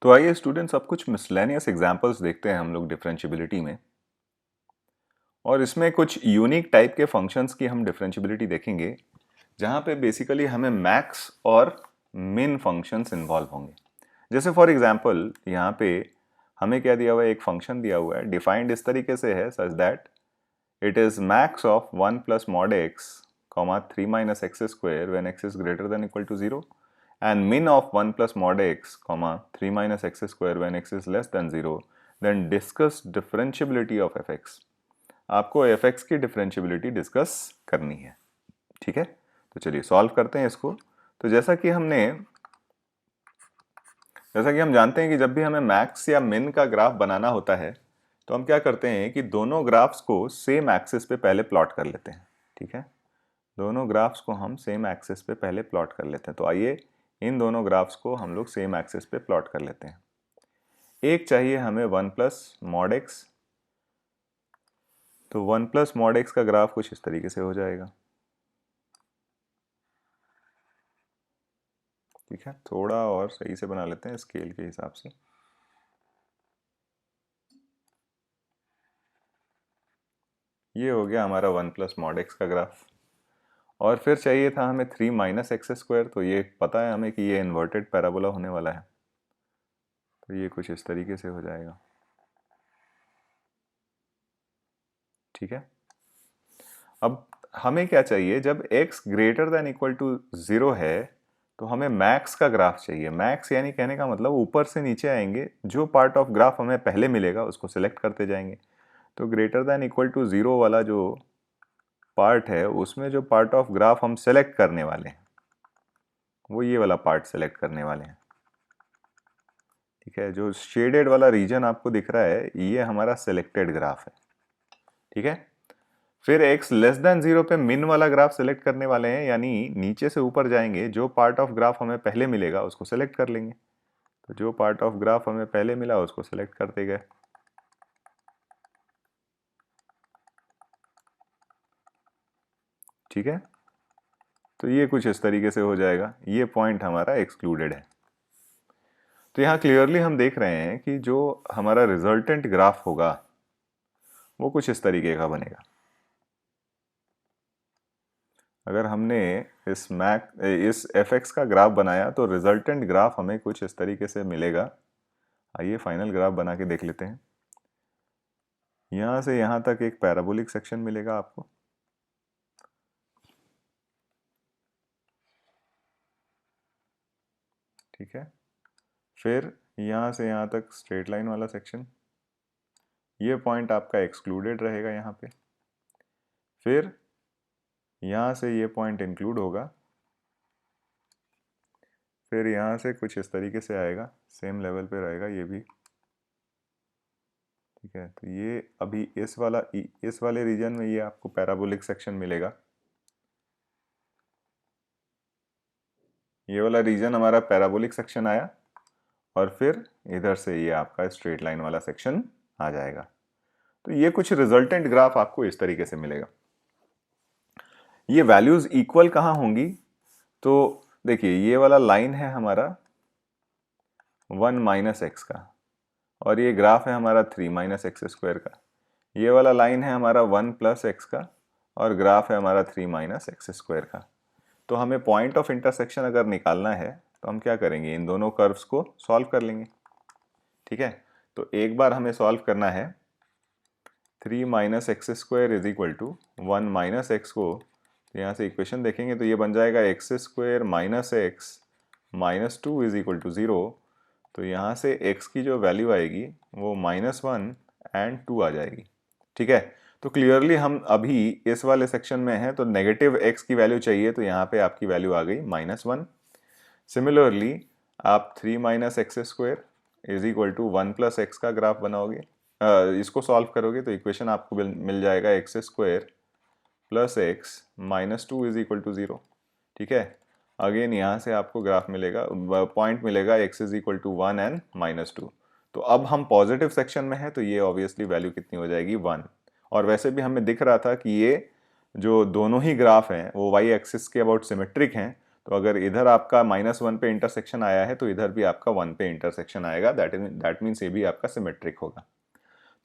तो आइए स्टूडेंट्स अब कुछ मिसलेनियस एग्जांपल्स देखते हैं हम लोग डिफरेंशियबिलिटी में। और इसमें कुछ यूनिक टाइप के फंक्शंस की हम डिफरेंशियबिलिटी देखेंगे जहां पे बेसिकली हमें मैक्स और मिन फंक्शंस इन्वॉल्व होंगे। जैसे फॉर एग्जांपल यहाँ पे हमें क्या दिया हुआ है, एक फंक्शन दिया हुआ है, डिफाइंड इस तरीके से है such that it is max of 1 plus mod x comma 3 minus x square when x is greater than equal to 0 and min of 1 plus mod x comma 3 minus x square when x is less than 0, then discuss differentiability of fx। आपको fx की differentiability discuss करनी है। ठीक है, तो चलिए solve करते हैं इसको। तो जैसा कि हम जानते हैं कि जब भी हमें मैक्स या मिन का ग्राफ बनाना होता है तो हम क्या करते हैं कि दोनों ग्राफ्स को सेम एक्सिस पे पहले प्लॉट कर लेते हैं। ठीक है, दोनों ग्राफ्स को हम सेम एक्सिस पे पहले प्लॉट कर लेते हैं। तो आइए इन दोनों ग्राफ्स को हम लोग सेम एक्सिस पे प्लॉट कर लेते हैं। एक चाहिए हमें 1 प्लस मॉड एक्स, तो 1 प्लस मॉड एक्स का ग्राफ कुछ इस तरीके से हो जाएगा। ठीक है, थोड़ा और सही से बना लेते हैं स्केल के हिसाब से। ये हो गया हमारा 1 प्लस मॉड एक्स का ग्राफ। और फिर चाहिए था हमें 3 माइनस एक्स स्क्वायर, तो ये पता है हमें कि ये इन्वर्टेड पैराबोला होने वाला है, तो ये कुछ इस तरीके से हो जाएगा। ठीक है, अब हमें क्या चाहिए, जब x greater than equal to 0 है तो हमें मैक्स का ग्राफ चाहिए। मैक्स यानी कहने का मतलब ऊपर से नीचे आएंगे, जो पार्ट ऑफ ग्राफ हमें पहले मिलेगा उसको सिलेक्ट करते जाएंगे। तो ग्रेटर देन इक्वल टू 0 वाला जो पार्ट है उसमें जो पार्ट ऑफ ग्राफ हम सेलेक्ट करने वाले हैं वो ये वाला पार्ट सेलेक्ट करने वाले हैं। ठीक है, जो शेडेड वाला रीजन आपको दिख रहा है ये हमारा सिलेक्टेड ग्राफ है। ठीक है, फिर x लेस देन 0 पे मिन वाला ग्राफ सेलेक्ट करने वाले हैं, यानी नीचे से ऊपर जाएंगे, जो पार्ट ऑफ ग्राफ हमें पहले मिलेगा उसको सेलेक्ट कर लेंगे। तो जो पार्ट ऑफ ग्राफ हमें पहले मिला उसको सेलेक्ट करते गए। ठीक है, तो ये कुछ इस तरीके से हो जाएगा। ये पॉइंट हमारा एक्सक्लूडेड है। तो यहाँ क्लियरली हम देख रहे हैं कि जो हमारा रिजल्टेंट ग्राफ होगा वो कुछ इस तरीके का बनेगा। अगर हमने इस fx का ग्राफ बनाया तो रिजल्टेंट ग्राफ हमें कुछ इस तरीके से मिलेगा। आइए फाइनल ग्राफ बना के देख लेते हैं। यहां से यहां तक एक पैराबोलिक सेक्शन मिलेगा आपको। ठीक है, फिर यहां से यहां तक स्ट्रेट लाइन वाला सेक्शन, ये पॉइंट आपका एक्सक्लूडेड रहेगा यहाँ पे। फिर यहां से ये पॉइंट इंक्लूड होगा, फिर यहां से कुछ इस तरीके से आएगा, सेम लेवल पे रहेगा ये भी। ठीक है, तो ये अभी इस वाले रीजन में ये आपको पैराबोलिक सेक्शन मिलेगा। ये वाला रीजन हमारा पैराबोलिक सेक्शन आया और फिर इधर से ये आपका स्ट्रेट लाइन वाला सेक्शन आ जाएगा। तो ये कुछ रिजल्टेंट ग्राफ आपको इस तरीके से मिलेगा। ये वैल्यूज इक्वल कहाँ होंगी, तो देखिए ये वाला लाइन है हमारा 1 माइनस एक्स का और ये ग्राफ है हमारा 3 माइनस एक्स स्क्वायर का। ये वाला लाइन है हमारा 1 प्लस एक्स का और ग्राफ है हमारा 3 माइनस एक्स स्क्वायर का। तो हमें पॉइंट ऑफ इंटरसेक्शन अगर निकालना है तो हम क्या करेंगे, इन दोनों कर्व्स को सॉल्व कर लेंगे। ठीक है, तो एक बार हमें सॉल्व करना है 3 minus x square is equal to 1 minus x को, तो यहाँ से इक्वेशन देखेंगे तो ये बन जाएगा x square minus x minus 2 is equal to 0। तो यहाँ से x की जो वैल्यू आएगी वो -1 एंड 2 आ जाएगी। ठीक है, तो क्लियरली हम अभी इस वाले सेक्शन में हैं, तो नेगेटिव x की वैल्यू चाहिए, तो यहाँ पे आपकी वैल्यू आ गई -1। सिमिलरली आप 3 minus x square is equal to 1 plus x का ग्राफ बनाओगे, इसको सॉल्व करोगे तो इक्वेशन आपको मिल जाएगा x square plus x minus 2 is equal to 0। ठीक है, अगेन यहाँ से आपको ग्राफ मिलेगा, पॉइंट मिलेगा x is equal to 1 and -2। तो अब हम पॉजिटिव सेक्शन में है तो ये ऑब्वियसली वैल्यू कितनी हो जाएगी 1। और वैसे भी हमें दिख रहा था कि ये जो दोनों ही ग्राफ हैं वो y एक्सिस के अबाउट सिमेट्रिक हैं, तो अगर इधर आपका -1 पे इंटरसेक्शन आया है तो इधर भी आपका 1 पे इंटरसेक्शन आएगा, दैट मीन्स ये भी आपका सिमेट्रिक होगा।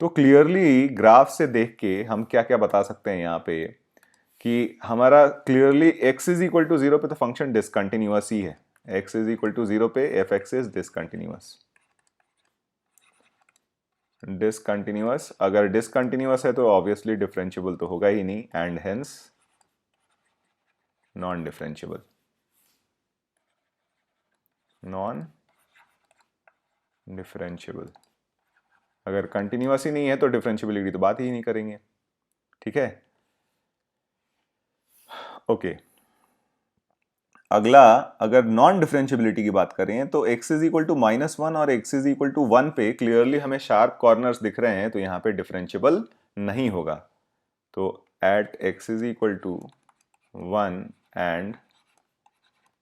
तो क्लियरली ग्राफ से देख के हम क्या क्या बता सकते हैं यहाँ पे कि हमारा clearly x is equal to 0 पे तो फंक्शन डिसकंटिन्यूअस ही है। x इज इक्वल टू 0 पे f(x) इज डिसकंटिन्यूअस। डिसकंटिन्यूअस, अगर डिसकंटिन्यूअस है तो ऑब्वियसली डिफरेंशिएबल तो होगा ही नहीं, and hence non differentiable. Non differentiable, अगर कंटिन्यूअस ही नहीं है तो डिफरेंशिएबिलिटी तो बात ही नहीं करेंगे। ठीक है, ओके। अगला, अगर नॉन डिफरेंशिएबिलिटी की बात करें तो x इज इक्वल टू -1 और x इज इक्वल टू 1 पे क्लियरली हमें शार्प कॉर्नर्स दिख रहे हैं, तो यहाँ पे डिफरेंशिएबल नहीं होगा। तो at x is equal to 1 and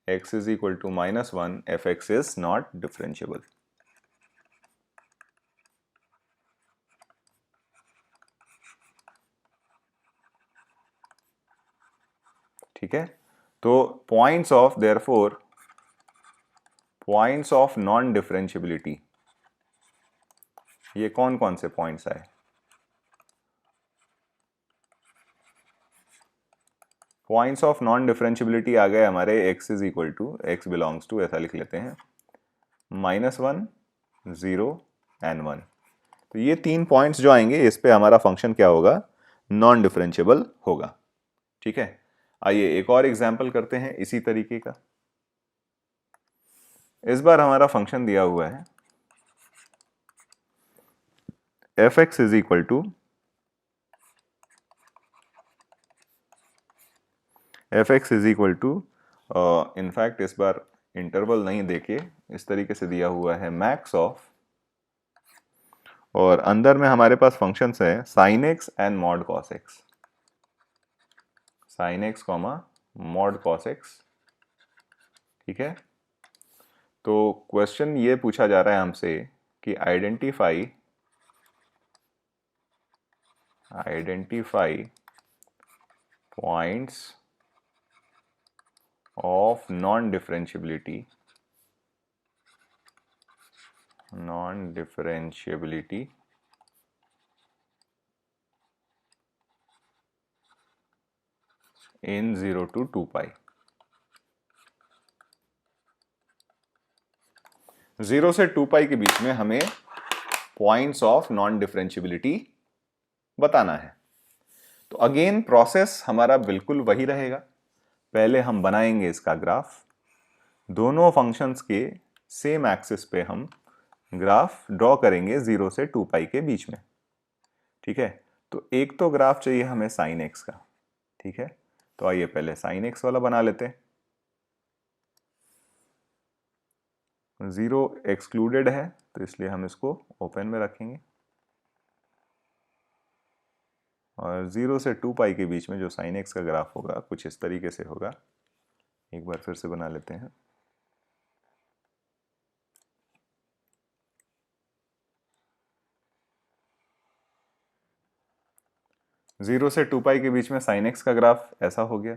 x is equal to -1 f(x) is not differentiable. ठीक है, तो points of, therefore points of non differentiability, ये कौन कौन से पॉइंट्स आए? पॉइंट्स ऑफ नॉन डिफरेंशिएबिलिटी आ गए हमारे x is equal to, x belongs to, ऐसा लिख लेते हैं, -1, 0 एंड 1। तो ये 3 पॉइंट्स जो आएंगे इस पे हमारा फंक्शन क्या होगा? नॉन डिफरेंशिएबल होगा। ठीक है, आइए एक और एग्जाम्पल करते हैं इसी तरीके का। इस बार हमारा फंक्शन दिया हुआ है f(x) is equal to f(x) is equal to, in fact इस बार इंटरवल नहीं देके इस तरीके से दिया हुआ है मैक्स ऑफ, और अंदर में हमारे पास फंक्शंस है sin x and mod cos x, sin x mod cos x। ठीक है, तो क्वेश्चन ये पूछा जा रहा है हमसे कि identify points of non differentiability in 0 to 2 पाई। 0 से 2 पाई के बीच में हमें पॉइंट्स ऑफ नॉन डिफरेंशिएबिलिटी बताना है। तो अगेन प्रोसेस हमारा बिल्कुल वही रहेगा। पहले हम बनाएंगे इसका ग्राफ, दोनों फंक्शंस के सेम एक्सिस पे हम ग्राफ ड्रॉ करेंगे 0 से 2 पाई के बीच में। ठीक है, तो एक तो ग्राफ चाहिए हमें sin x का। ठीक है, तो आइए पहले sin x वाला बना लेते हैं। 0 एक्सक्लूडेड है तो इसलिए हम इसको ओपन में रखेंगे, और 0 से 2 पाई के बीच में जो sin x का ग्राफ होगा कुछ इस तरीके से होगा। एक बार फिर से बना लेते हैं। जीरो से 2 पाई के बीच में sin x का ग्राफ ऐसा हो गया,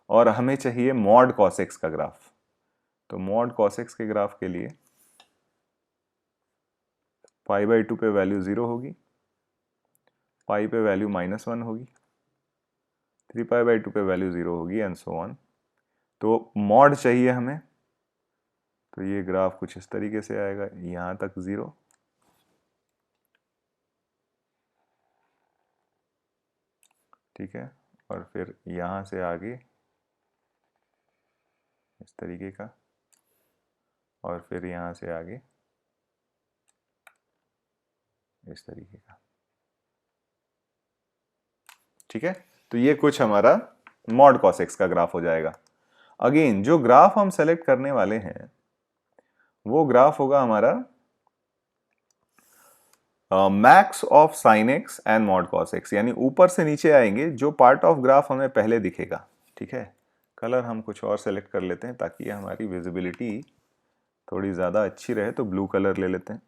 और हमें चाहिए mod cos x का ग्राफ। तो mod cos x के ग्राफ के लिए π/2 पे वैल्यू 0 होगी, पाई पे वैल्यू -1 होगी, 3π/2 पे वैल्यू 0 होगी, एंड सो ऑन। तो मॉड चाहिए हमें, तो ये ग्राफ कुछ इस तरीके से आएगा, यहां तक 0, ठीक है, और फिर यहां से आगे इस तरीके का, और फिर यहां से आगे इस तरीके का। ठीक है, तो ये कुछ हमारा mod cos x का ग्राफ हो जाएगा। अगेन जो ग्राफ हम सेलेक्ट करने वाले हैं वो ग्राफ होगा हमारा max of sin x and mod cos x, यानी ऊपर से नीचे आएंगे, जो पार्ट ऑफ ग्राफ हमें पहले दिखेगा। ठीक है, कलर हम कुछ और सेलेक्ट कर लेते हैं ताकि ये हमारी विजिबिलिटी थोड़ी ज़्यादा अच्छी रहे, तो ब्लू कलर ले लेते हैं।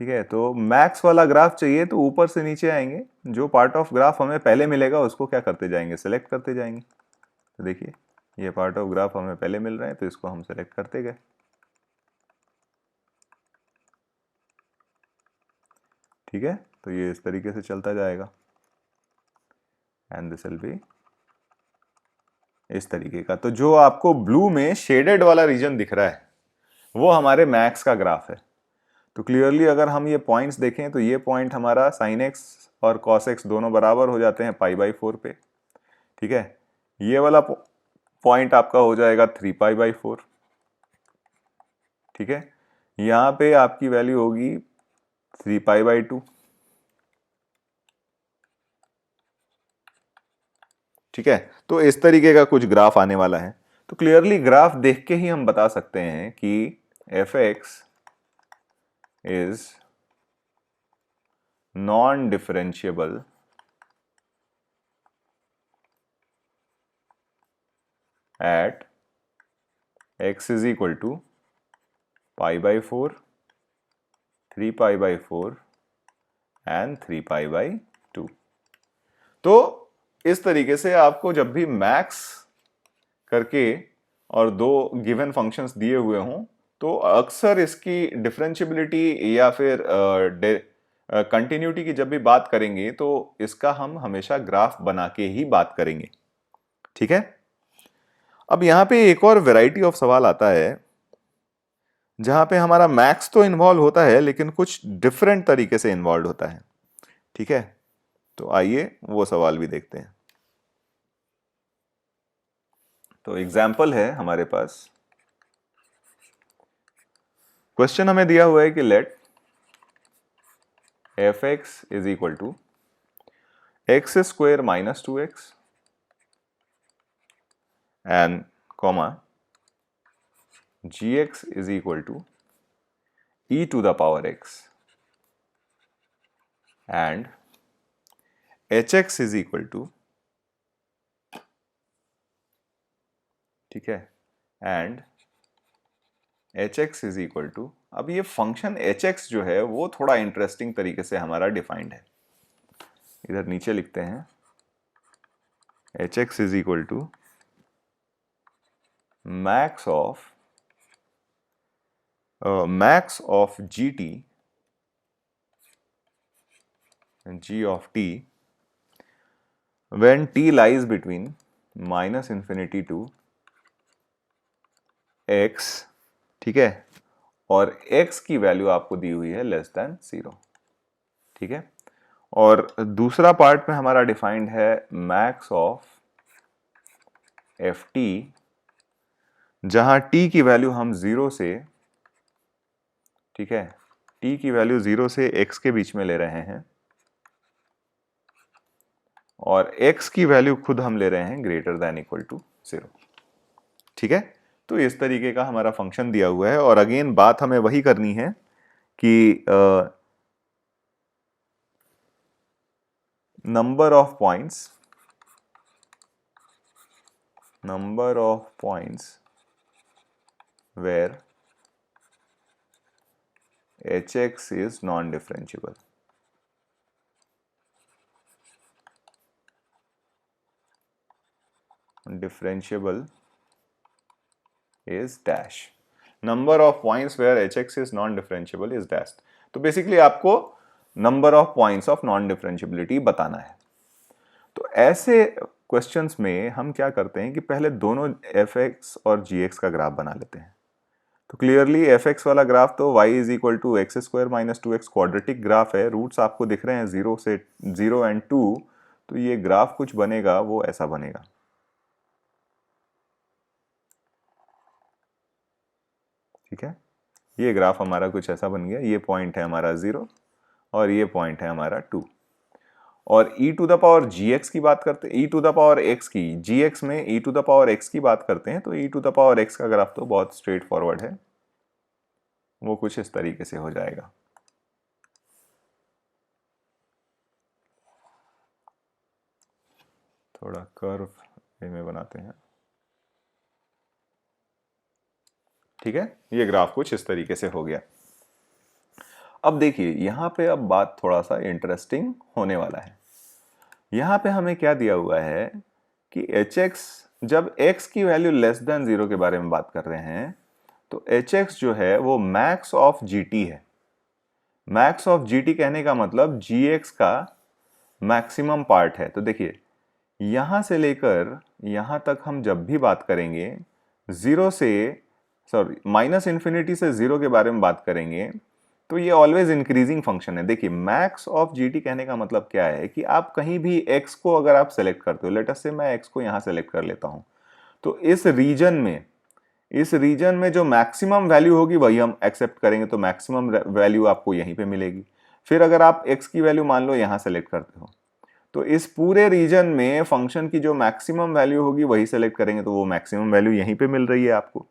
ठीक है, तो मैक्स वाला ग्राफ चाहिए तो ऊपर से नीचे आएंगे, जो पार्ट ऑफ ग्राफ हमें पहले मिलेगा उसको क्या करते जाएंगे, सेलेक्ट करते जाएंगे। तो देखिए ये पार्ट ऑफ ग्राफ हमें पहले मिल रहे हैं तो इसको हम सेलेक्ट करते गए। ठीक है, तो ये इस तरीके से चलता जाएगा एंड दिस विल बी इस तरीके का। तो जो आपको ब्लू में शेडेड वाला रीजन दिख रहा है वो हमारे मैक्स का ग्राफ है। तो क्लियरली अगर हम ये पॉइंट्स देखें तो ये पॉइंट हमारा साइन एक्स और कॉस एक्स दोनों बराबर हो जाते हैं π/4 पे। ठीक है, ये वाला पॉइंट आपका हो जाएगा 3π/4। ठीक है, यहां पे आपकी वैल्यू होगी 3π/2। ठीक है, तो इस तरीके का कुछ ग्राफ आने वाला है। तो क्लियरली ग्राफ देख के ही हम बता सकते हैं कि F x is non differentiable at x is equal to π/4, 3π/4 and 3π/2। तो इस तरीके से आपको जब भी मैक्स करके और दो गिवन फंक्शंस दिए हुए हों तो अक्सर इसकी डिफरेंशियबिलिटी या फिर कंटिन्यूटी की जब भी बात करेंगे तो इसका हम हमेशा ग्राफ बना के ही बात करेंगे। ठीक है, अब यहां पे एक और वैरायटी ऑफ सवाल आता है जहां पे हमारा मैक्स तो इन्वॉल्व होता है लेकिन कुछ डिफरेंट तरीके से इन्वॉल्व होता है। ठीक है, तो आइए वो सवाल भी देखते हैं। तो एग्जाम्पल है हमारे पास, क्वेश्चन हमें दिया हुआ है कि let f x is equal to x square minus 2x and comma gx is equal to e to the power x and hx is equal to, ठीक है, and hx is equal to, अब ये function hx जो है वो थोड़ा interesting तरीके से हमारा डिफाइंड है। इधर नीचे लिखते हैं hx is equal to max of gt g of t when t lies between minus infinity to x, ठीक है, और x की वैल्यू आपको दी हुई है लेस देन 0। ठीक है, और दूसरा पार्ट में हमारा डिफाइंड है मैक्स ऑफ एफ टी जहां t की वैल्यू हम 0 से, ठीक है, t की वैल्यू 0 से x के बीच में ले रहे हैं और x की वैल्यू खुद हम ले रहे हैं ग्रेटर देन इक्वल टू 0। ठीक है, तो इस तरीके का हमारा फंक्शन दिया हुआ है और अगेन बात हमें वही करनी है कि number of points where hx is non-differentiable। differentiable is dash, number of points where hx is non-differentiable is dash। तो बेसिकली आपको number of points of non differentiability बताना है। तो ऐसे क्वेश्चंस में हम क्या करते हैं कि पहले दोनों fx और gx का ग्राफ बना लेते हैं। तो क्लियरली fx वाला ग्राफ तो y is equal to x square minus 2x quadratic graph है, रूट्स आपको दिख रहे हैं 0 से 0 एंड 2, तो ये ग्राफ कुछ बनेगा वो ऐसा बनेगा। ठीक है, ये ग्राफ हमारा कुछ ऐसा बन गया, ये पॉइंट है हमारा 0 और ये पॉइंट है हमारा 2। और e to the power gx की बात करते हैं, e to the power x की, gx में e to the power x की बात करते हैं, तो e to the power x का ग्राफ तो बहुत स्ट्रेट फॉरवर्ड है, वो कुछ इस तरीके से हो जाएगा। थोड़ा कर्व में बनाते हैं। ठीक है, ये ग्राफ कुछ इस तरीके से हो गया। अब देखिए यहां पे अब बात थोड़ा सा इंटरेस्टिंग होने वाला है। यहां पे हमें क्या दिया हुआ है कि hx जब x की वैल्यू लेस देन 0 के बारे में बात कर रहे हैं तो hx जो है वो मैक्स ऑफ gt है। मैक्स ऑफ gt कहने का मतलब gx का मैक्सिमम पार्ट है। तो देखिए यहां से लेकर यहां तक हम जब भी बात करेंगे माइनस इन्फिनिटी से 0 के बारे में बात करेंगे तो ये ऑलवेज इंक्रीजिंग फंक्शन है। देखिए मैक्स ऑफ जीटी कहने का मतलब क्या है कि आप कहीं भी x को अगर आप सेलेक्ट करते हो, लेट अस से मैं x को यहां सेलेक्ट कर लेता हूं, तो इस रीजन में जो मैक्सिमम वैल्यू होगी वही हम एक्सेप्ट करेंगे, तो मैक्सिमम वैल्यू आपको यहीं पे मिलेगी। फिर अगर आप x की वैल्यू मान लो यहां सेलेक्ट करते हो तो इस पूरे रीजन में फंक्शन की जो मैक्सिमम वैल्यू होगी वही सेलेक्ट करेंगे, तो वो मैक्सिमम वैल्यू यहीं पे मिल रही है आपको।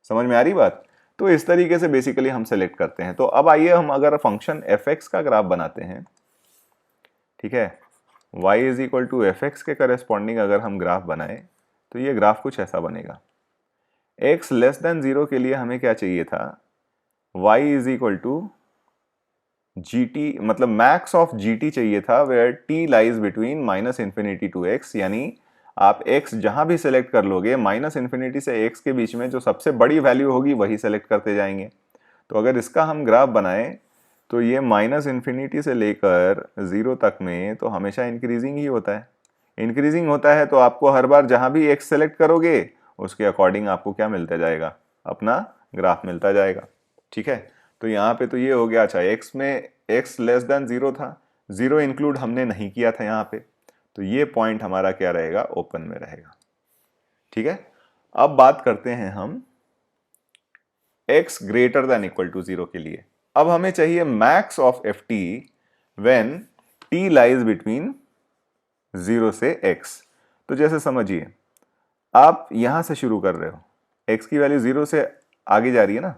समझ में आ रही बात? तो इस तरीके से बेसिकली हम सेलेक्ट करते हैं। तो अब आइए हम अगर फंक्शन fx का ग्राफ बनाते हैं, ठीक है, y is equal to f x के करेस्पॉन्डिंग अगर हम ग्राफ बनाए तो ये ग्राफ कुछ ऐसा बनेगा। x लेस देन 0 के लिए हमें क्या चाहिए था, y is equal to gt, मतलब मैक्स ऑफ gt चाहिए था where t lies between minus infinity to x, यानी आप x जहां भी सेलेक्ट कर लोगे माइनस इन्फिनिटी से x के बीच में जो सबसे बड़ी वैल्यू होगी वही सेलेक्ट करते जाएंगे। तो अगर इसका हम ग्राफ बनाएं तो ये माइनस इन्फिनिटी से लेकर 0 तक में तो हमेशा इंक्रीजिंग ही होता है। इंक्रीजिंग होता है तो आपको हर बार जहां भी x सेलेक्ट करोगे उसके अकॉर्डिंग आपको क्या मिलता जाएगा, अपना ग्राफ मिलता जाएगा। ठीक है, तो यहाँ पे तो ये हो गया। अच्छा, x में x लेस देन 0 था, 0 इंक्लूड हमने नहीं किया था यहाँ पे, तो ये पॉइंट हमारा क्या रहेगा, ओपन में रहेगा। ठीक है, अब बात करते हैं हम x greater than equal to 0 के लिए। अब हमें चाहिए max of F t when t lies between 0 से x। तो जैसे समझिए आप यहां से शुरू कर रहे हो, x की वैल्यू 0 से आगे जा रही है ना,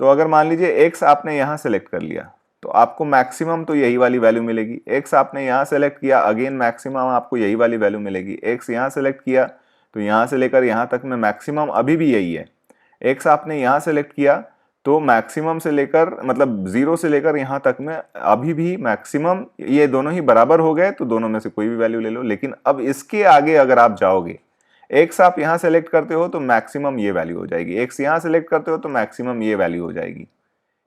तो अगर मान लीजिए x आपने यहां सेलेक्ट कर लिया तो आपको मैक्सिमम तो यही वाली वैल्यू मिलेगी। x आपने यहां सेलेक्ट किया, अगेन मैक्सिमम आपको यही वाली वैल्यू मिलेगी। x यहां सेलेक्ट किया तो यहां से लेकर यहां तक में मैक्सिमम अभी भी यही है। x आपने यहां सेलेक्ट किया तो मैक्सिमम से लेकर, मतलब 0 से लेकर यहां तक में अभी भी मैक्सिमम, ये दोनों ही बराबर हो गए तो दोनों में से कोई भी वैल्यू ले लो। लेकिन अब इसके आगे अगर आप जाओगे, x आप यहां सेलेक्ट करते हो तो मैक्सिमम ये वैल्यू हो जाएगी, x यहां सेलेक्ट करते हो तो मैक्सिमम ये वैल्यू हो जाएगी।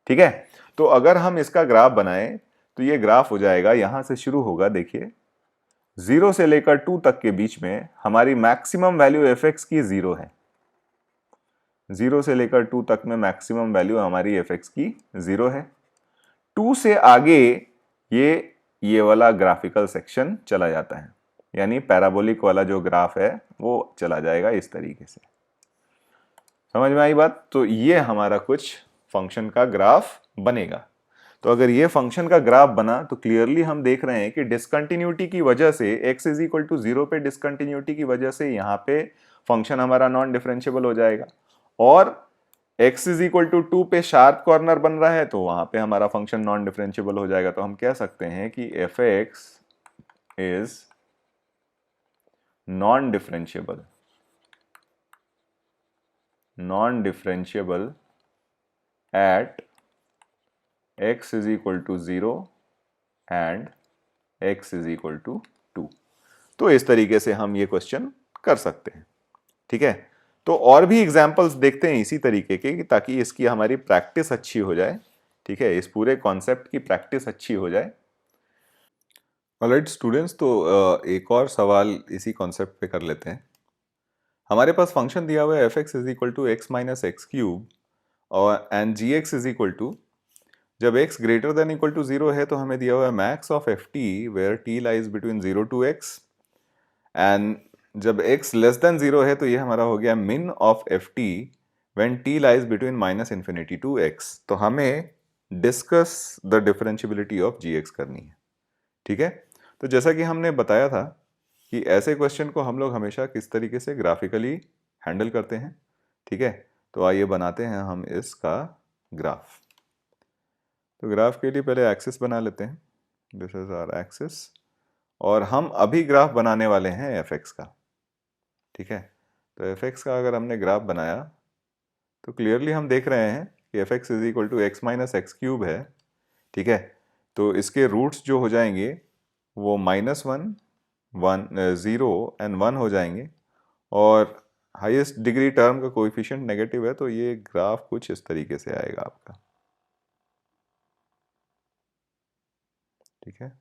ठीक है, तो अगर हम इसका ग्राफ बनाएं तो ये ग्राफ हो जाएगा, यहां से शुरू होगा, देखिए 0 से लेकर 2 तक के बीच में हमारी मैक्सिमम वैल्यू एफ एक्स की 0 है। 0 से लेकर 2 तक में मैक्सिमम वैल्यू हमारी एफ एक्स की 0 है। 2 से आगे ये वाला ग्राफिकल सेक्शन चला जाता है, यानी पैराबोलिक वाला जो ग्राफ है वो चला जाएगा इस तरीके से। समझ में आई बात? तो ये हमारा कुछ फंक्शन का ग्राफ बनेगा। तो अगर ये फंक्शन का ग्राफ बना तो क्लियरली हम देख रहे हैं कि डिसकंटिन्यूटी की वजह से, x इज इक्वल टू 0 पे डिसकंटिन्यूटी की वजह से यहाँ पे फंक्शन हमारा नॉन डिफरेंशिएबल हो जाएगा, और x इज इक्वल टू 2 पे शार्प कॉर्नर बन रहा है तो वहां पे हमारा फंक्शन नॉन डिफरेंशिएबल हो जाएगा। तो हम कह सकते हैं कि F x is non differentiable at x is equal to 0 and x is equal to 2। तो इस तरीके से हम ये क्वेश्चन कर सकते हैं। ठीक है, तो और भी एग्जांपल्स देखते हैं इसी तरीके के, ताकि इसकी हमारी प्रैक्टिस अच्छी हो जाए। ठीक है, इस पूरे कॉन्सेप्ट की प्रैक्टिस अच्छी हो जाए। ऑलराइट स्टूडेंट्स, तो एक और सवाल इसी कॉन्सेप्ट पे कर लेते हैं। हमारे पास फंक्शन दिया हुआ है F x is equal to x minus x cube और and G x is equal to, जब x greater than equal to 0 है तो हमें दिया हुआ है max of F T where t lies between 0 to x, and जब x less than 0 है तो ये हमारा हो गया min of F T when t lies between minus infinity to x। तो हमें discuss the differentiability of gx करनी है। ठीक है, तो जैसा कि हमने बताया था कि ऐसे क्वेश्चन को हम लोग हमेशा किस तरीके से ग्राफिकली हैंडल करते हैं। ठीक है, तो आइए बनाते हैं हम इसका ग्राफ। तो ग्राफ के लिए पहले एक्सिस बना लेते हैं, दिस इज आवर एक्सिस, और हम अभी ग्राफ बनाने वाले हैं एफ एक्स का। ठीक है, तो एफ एक्स का अगर हमने ग्राफ बनाया तो क्लियरली हम देख रहे हैं कि F x is equal to x minus x cube है। ठीक है, तो इसके रूट्स जो हो जाएंगे वो -1, 1, 0 एंड 1 हो जाएंगे, और हाईएस्ट डिग्री टर्म का कोएफिशिएंट नेगेटिव है, तो ये ग्राफ कुछ इस तरीके से आएगा आपका। ठीक है,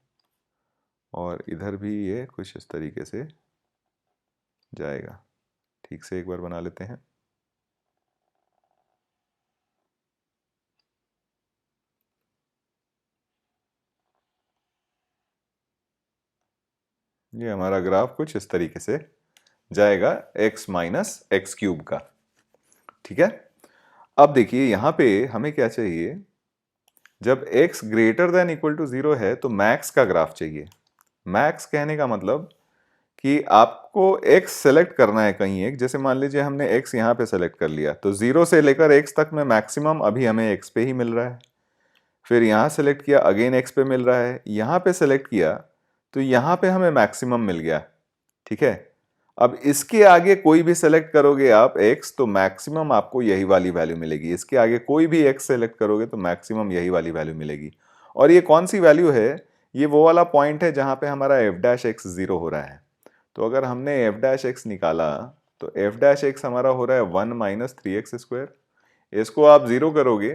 और इधर भी ये कुछ इस तरीके से जाएगा। ठीक से एक बार बना लेते हैं। ये हमारा ग्राफ कुछ इस तरीके से जाएगा x माइनस एक्स क्यूब का। ठीक है, अब देखिए यहां पे हमें क्या चाहिए, जब x greater than equal to 0 है तो मैक्स का ग्राफ चाहिए। मैक्स कहने का मतलब कि आपको x सेलेक्ट करना है कहीं एक, जैसे मान लीजिए हमने x यहां पे सेलेक्ट कर लिया, तो 0 से लेकर x तक में मैक्सिमम अभी हमें x पे ही मिल रहा है। फिर यहां सेलेक्ट किया, अगेन x पे मिल रहा है, यहां पे सेलेक्ट किया तो यहां पे हमें मैक्सिमम मिल गया। ठीक है, अब इसके आगे कोई भी सेलेक्ट करोगे आप x, तो मैक्सिमम आपको यही वाली वैल्यू मिलेगी। इसके आगे कोई भी x सेलेक्ट करोगे तो मैक्सिमम यही वाली वैल्यू मिलेगी। और ये कौन सी वैल्यू है, ये वो वाला पॉइंट है जहां पे हमारा f डैश x 0 हो रहा है। तो अगर हमने f डैश x निकाला तो f डैश x हमारा हो रहा है 1 माइनस 3x²। इसको आप 0 करोगे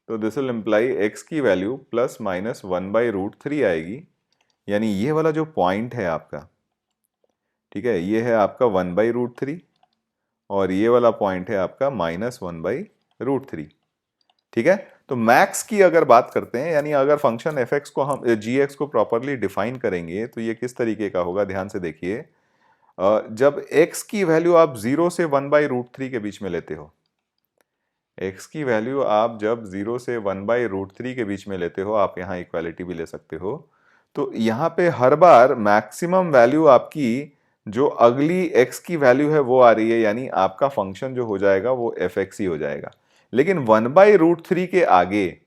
तो दिस विल इम्प्लाई x की वैल्यू प्लस माइनस 1/√3 आएगी, यानी ये वाला जो पॉइंट है आपका, ठीक है, ये है आपका 1/√3 और ये वाला पॉइंट है आपका -1/√3। ठीक है, तो मैक्स की अगर बात करते हैं, यानी अगर फंक्शन f(x) को हम g(x) को प्रॉपरली डिफाइन करेंगे तो ये किस तरीके का होगा, ध्यान से देखिए। जब x की वैल्यू आप 0 से 1/√3 के बीच में लेते हो, x की वैल्यू आप जब 0 से 1/√3 के बीच में लेते हो, आप यहां इक्वालिटी भी ले सकते हो, तो यहां पे हर बार मैक्सिमम वैल्यू आपकी जो अगली x की वैल्यू है वो आ रही है, यानी आपका फंक्शन जो हो जाएगा वो f(x) ही हो जाएगा। लेकिन 1/√3 के आगे,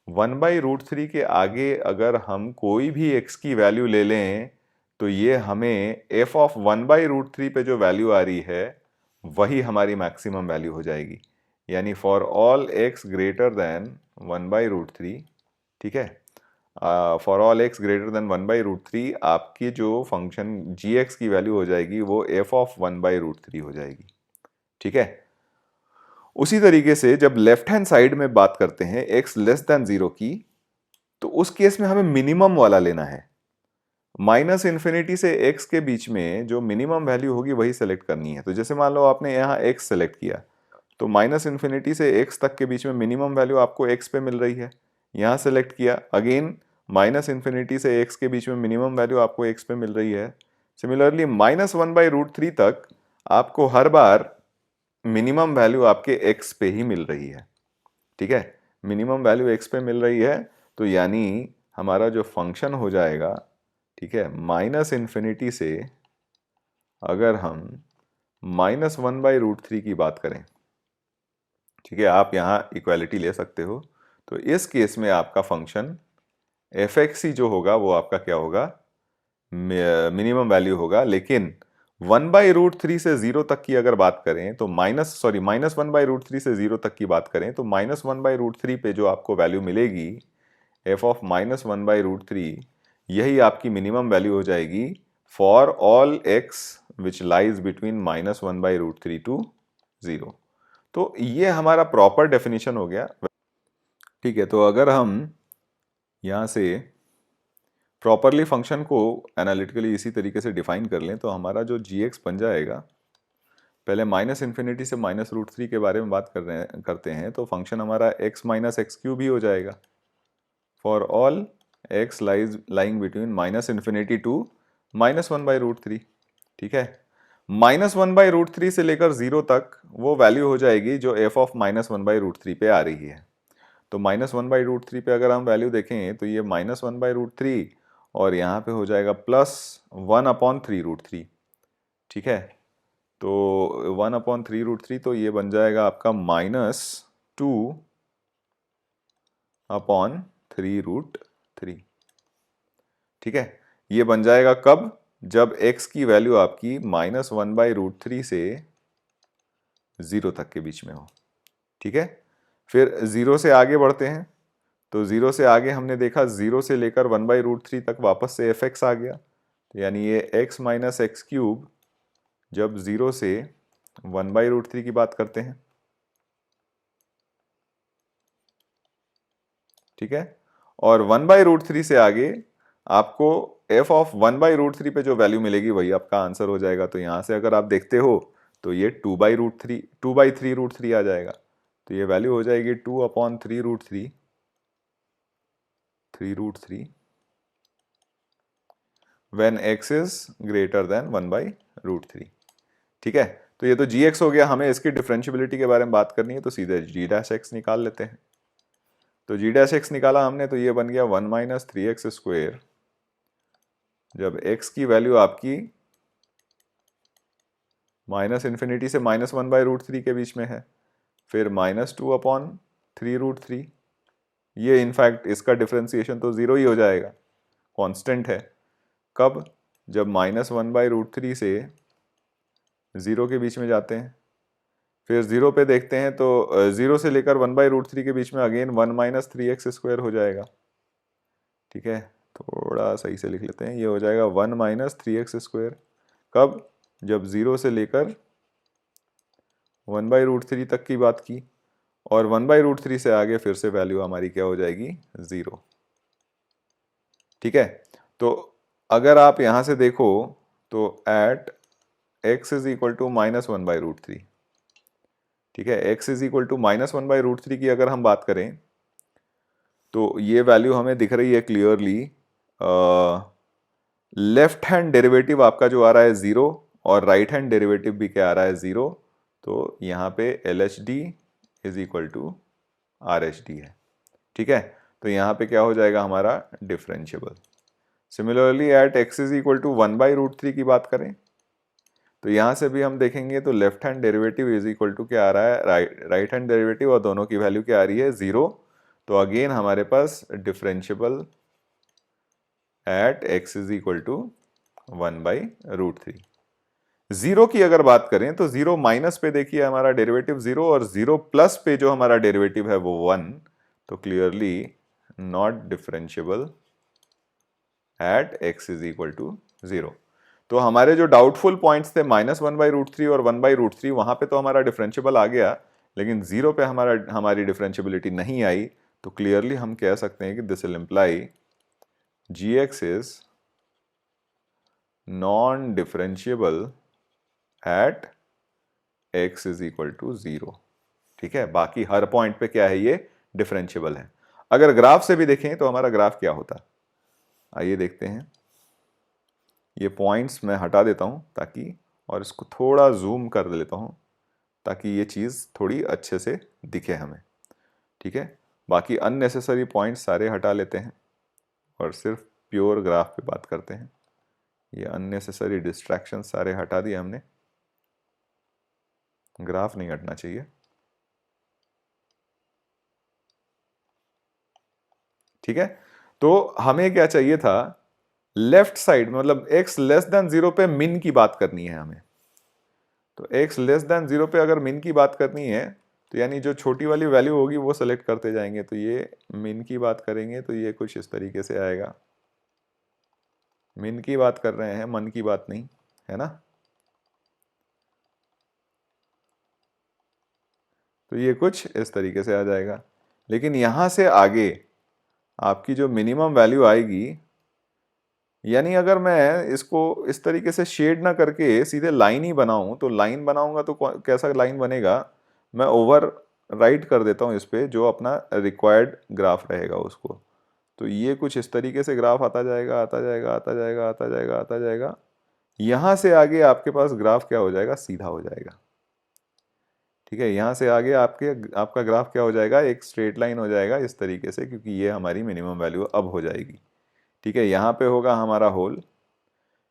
1/√3 के आगे अगर हम कोई भी x की वैल्यू ले लें तो ये हमें f ऑफ 1/√3 पे जो वैल्यू आ रही है वही हमारी मैक्सिमम वैल्यू हो जाएगी। यानी for all x greater then 1/√3, ठीक है, for all x greater then 1/√3 आपकी जो फंक्शन g(x) की वैल्यू हो जाएगी वो f ऑफ 1/√3 हो जाएगी। ठीक है, उसी तरीके से जब लेफ्ट हैंड साइड में बात करते हैं x लेस देन 0 की, तो उस केस में हमें मिनिमम वाला लेना है। माइनस इन्फिनिटी से x के बीच में जो मिनिमम वैल्यू होगी वही सेलेक्ट करनी है। तो जैसे मान लो आपने यहाँ x सेलेक्ट किया, तो माइनस इन्फिनिटी से x तक के बीच में मिनिमम वैल्यू आपको x पे मिल रही है। यहाँ सेलेक्ट किया, अगेन माइनस इन्फिनिटी से x के बीच में मिनिमम वैल्यू आपको x पे मिल रही है। सिमिलरली -1/√3 तक आपको हर बार मिनिमम वैल्यू आपके x पे ही मिल रही है। ठीक है, मिनिमम वैल्यू x पे मिल रही है, तो यानी हमारा जो फंक्शन हो जाएगा, ठीक है, माइनस इन्फिनिटी से अगर हम -1/√3 की बात करें, ठीक है, आप यहाँ इक्वालिटी ले सकते हो, तो इस केस में आपका फंक्शन f(x) ही जो होगा वो आपका क्या होगा, मिनिमम वैल्यू होगा। लेकिन 1/√3 से 0 तक की अगर बात करें तो -1/√3 से 0 तक की बात करें तो -1/√3 पे जो आपको वैल्यू मिलेगी f ऑफ -1/√3, यही आपकी मिनिमम वैल्यू हो जाएगी for all x which lies between -1/√3 to 0। तो ये हमारा प्रॉपर डेफिनेशन हो गया। ठीक है, तो अगर हम यहाँ से प्रॉपरली फंक्शन को एनालिटिकली इसी तरीके से डिफाइन कर लें तो हमारा जो g(x) बन जाएगा, पहले माइनस इन्फिनिटी से -√3 के बारे में बात करते हैं, तो फंक्शन हमारा x माइनस एक्स क्यूब ही हो जाएगा for all x lying between minus infinity to -1/√3। ठीक है, -1/√3 से लेकर 0 तक वो वैल्यू हो जाएगी जो f ऑफ -1/√3 पे आ रही है। तो -1/√3 पे अगर हम वैल्यू देखें तो ये -1/√3 और यहाँ पे हो जाएगा +1/3√3। ठीक है, तो 1/3√3, तो ये बन जाएगा आपका -2/3√3। ठीक है, ये बन जाएगा कब, जब x की वैल्यू आपकी -1/√3 से 0 तक के बीच में हो। ठीक है, फिर 0 से आगे बढ़ते हैं, तो 0 से आगे हमने देखा 0 से लेकर 1/√3 तक वापस से f(x) आ गया, तो यानी ये x माइनस एक्स क्यूब जब 0 से 1/√3 की बात करते हैं, ठीक है, और 1/√3 से आगे आपको f ऑफ 1/√3 पे जो वैल्यू मिलेगी वही आपका आंसर हो जाएगा। तो यहां से अगर आप देखते हो तो ये 2/3 आ जाएगा। तो ये वैल्यू हो जाएगी 2/3√3 when x is greater then 1/√3। ठीक है, तो ये तो gx हो गया। हमें इसकी डिफरेंशियबिलिटी के बारे में बात करनी है, तो सीधे g' निकाल लेते हैं। तो g' निकाला हमने, तो ये बन गया 1 - 3x²। जब x की वैल्यू आपकी -∞ से -1/√3 के बीच में है, फिर -2/3√3। ये इनफैक्ट इसका डिफरेंशिएशन तो 0 ही हो जाएगा, कांस्टेंट है। कब? जब -1/√3 से 0 के बीच में जाते हैं। फिर 0 पे देखते हैं तो 0 से लेकर 1/√3 के बीच में अगेन 1 - 3x² हो जाएगा। ठीक है, थोड़ा सही से लिख लेते हैं, ये हो जाएगा 1 - 3x²। कब? जब 0 से लेकर 1/√3 तक की बात की, और 1/√3 से आगे फिर से वैल्यू हमारी क्या हो जाएगी? 0। ठीक है, तो अगर आप यहां से देखो तो at x is equal to -1/√3, ठीक है, x इज इक्वल टू -1/√3 की अगर हम बात करें तो ये वैल्यू हमें दिख रही है क्लियरली। लेफ्ट हैंड डेरिवेटिव आपका जो आ रहा है 0, और राइट हैंड डेरिवेटिव भी क्या आ रहा है? 0। तो यहाँ पे LHD is equal to RHD है। ठीक है, तो यहाँ पे क्या हो जाएगा हमारा? Differentiable. Similarly at x is equal to 1/√3 की बात करें तो यहाँ से भी हम देखेंगे तो left hand derivative is equal to क्या आ रहा है? राइट हैंड डेरिवेटिव, और दोनों की वैल्यू क्या आ रही है? 0। तो अगेन हमारे पास differentiable at x is equal to 1/√3। 0 की अगर बात करें तो 0 माइनस पे देखिए हमारा डेरिवेटिव 0, और 0 प्लस पे जो हमारा डेरिवेटिव है वो 1। तो clearly not differentiable at x is equal to 0। तो हमारे जो डाउटफुल पॉइंट्स थे -1/√3 और 1/√3, वहां पे तो हमारा डिफरेंशिएबल आ गया, लेकिन 0 पे हमारी डिफरेंशिएबिलिटी नहीं आई। तो क्लियरली हम कह सकते हैं कि this will imply gx is non differentiable at x is equal to 0। ठीक है, बाकी हर पॉइंट पे क्या है? ये डिफरेंशिएबल है। अगर ग्राफ से भी देखें तो हमारा ग्राफ क्या होता? आइए देखते हैं। ये पॉइंट्स मैं हटा देता हूं ताकि, और इसको थोड़ा जूम कर लेता हूं ताकि ये चीज़ थोड़ी अच्छे से दिखे हमें। ठीक है, बाकी अननेसेसरी पॉइंट्स सारे हटा लेते हैं और सिर्फ प्योर ग्राफ पे बात करते हैं। ये अननेसेसरी डिस्ट्रैक्शन सारे हटा दिए हमने, ग्राफ नहीं हटना चाहिए। ठीक है, तो हमें क्या चाहिए था? लेफ्ट साइड मतलब x लेस देन 0 पे मिन की बात करनी है हमें। तो x लेस देन 0 पे अगर मिन की बात करनी है तो यानी जो छोटी वाली वैल्यू होगी वो सेलेक्ट करते जाएंगे। तो ये मिन की बात करेंगे तो ये कुछ इस तरीके से आएगा। मिन की बात कर रहे हैं, मन की बात नहीं, है ना? तो ये कुछ इस तरीके से आ जाएगा। लेकिन यहां से आगे आपकी जो मिनिमम वैल्यू आएगी, यानी अगर मैं इसको इस तरीके से शेड ना करके सीधे लाइन ही बनाऊं, तो लाइन बनाऊंगा तो कैसा लाइन बनेगा? मैं ओवर राइट कर देता हूं इस पे, जो अपना रिक्वायर्ड ग्राफ रहेगा उसको। तो ये कुछ इस तरीके से ग्राफ आता जाएगा, आता जाएगा, आता जाएगा, आता जाएगा, आता जाएगा। यहां से आगे आपके पास ग्राफ क्या हो जाएगा? सीधा हो जाएगा। ठीक है, यहां से आगे आपका ग्राफ क्या हो जाएगा? एक स्ट्रेट लाइन हो जाएगा इस तरीके से, क्योंकि ये हमारी मिनिमम वैल्यू अब हो जाएगी। ठीक है, यहाँ पे होगा हमारा होल,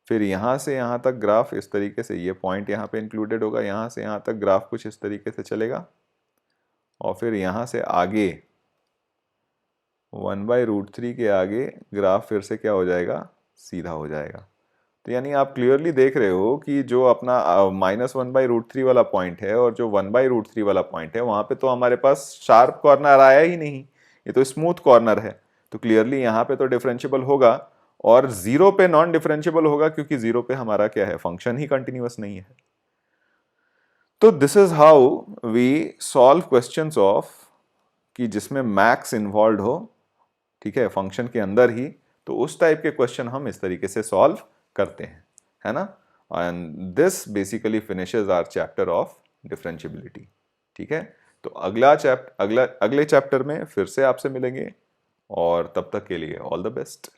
फिर यहाँ से यहाँ तक ग्राफ इस तरीके से, ये पॉइंट यहाँ पे इंक्लूडेड होगा, यहाँ से यहाँ तक ग्राफ कुछ इस तरीके से चलेगा, और फिर यहाँ से आगे 1/√3 के आगे ग्राफ फिर से क्या हो जाएगा? सीधा हो जाएगा। तो यानी आप क्लियरली देख रहे हो कि जो अपना -1/√3 वाला पॉइंट है और जो 1/√3 वाला पॉइंट है, वहां पे तो हमारे पास शार्प कॉर्नर आया ही नहीं, ये तो स्मूथ कॉर्नर है। तो क्लियरली यहाँ पे तो डिफरेंशिएबल होगा, और जीरो पे नॉन डिफरेंशिएबल होगा क्योंकि जीरो पे हमारा क्या है, फंक्शन ही कंटिन्यूअस नहीं है। तो this is how we solve questions of कि जिसमें मैक्स इन्वॉल्व हो, ठीक है, फंक्शन के अंदर ही। तो उस टाइप के क्वेश्चन हम इस तरीके से सॉल्व करते हैं, है ना। And this basically finishes our chapter of differentiability. ठीक है, तो अगले चैप्टर में फिर से आपसे मिलेंगे, और तब तक के लिए ऑल द बेस्ट।